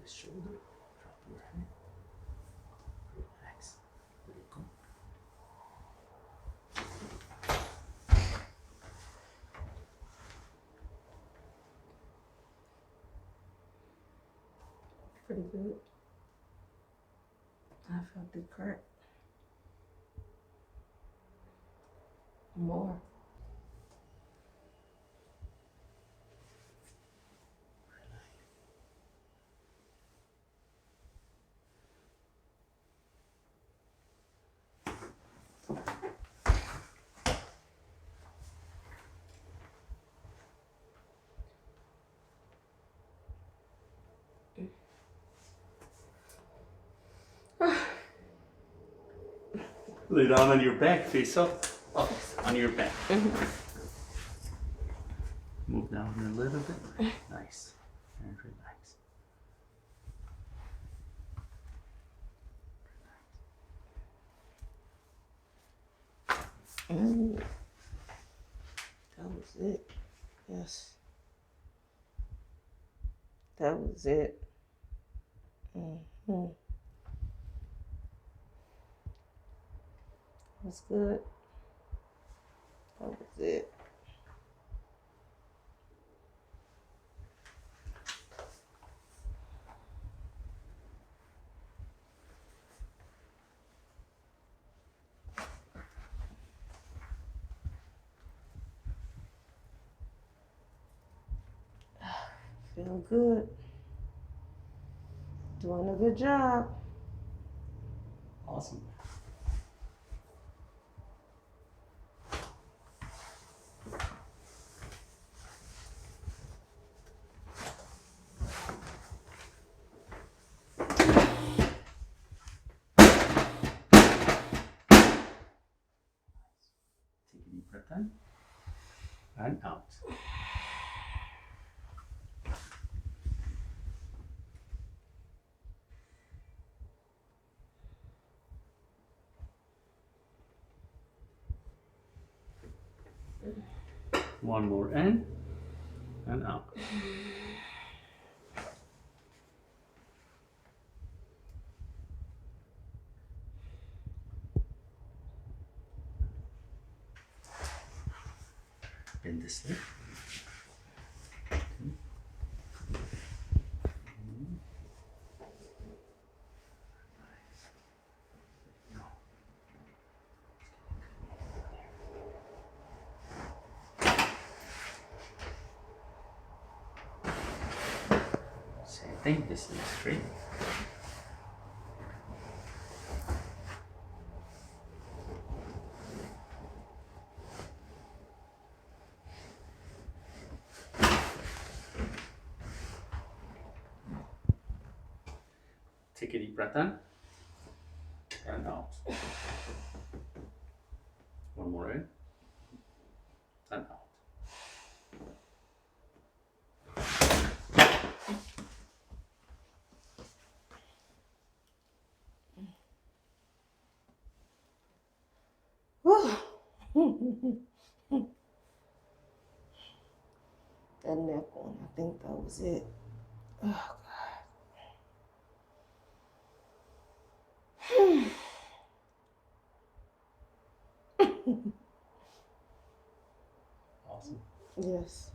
the shoulder, drop your head, relax, let it go. Pretty good. I felt the crack. More. Lay down on your back, face up, on your back. Move down a little bit. Nice. And relax. That was it. Yes. That was it. That's good. That was it. Feel good. Doing a good job. Awesome. Take a deep breath in and out. One more in and out. Bend this leg. Same thing, this is straight. Take a deep breath in and out. One more in and out. That neck one, I think that was it. Oh, Awesome. yes.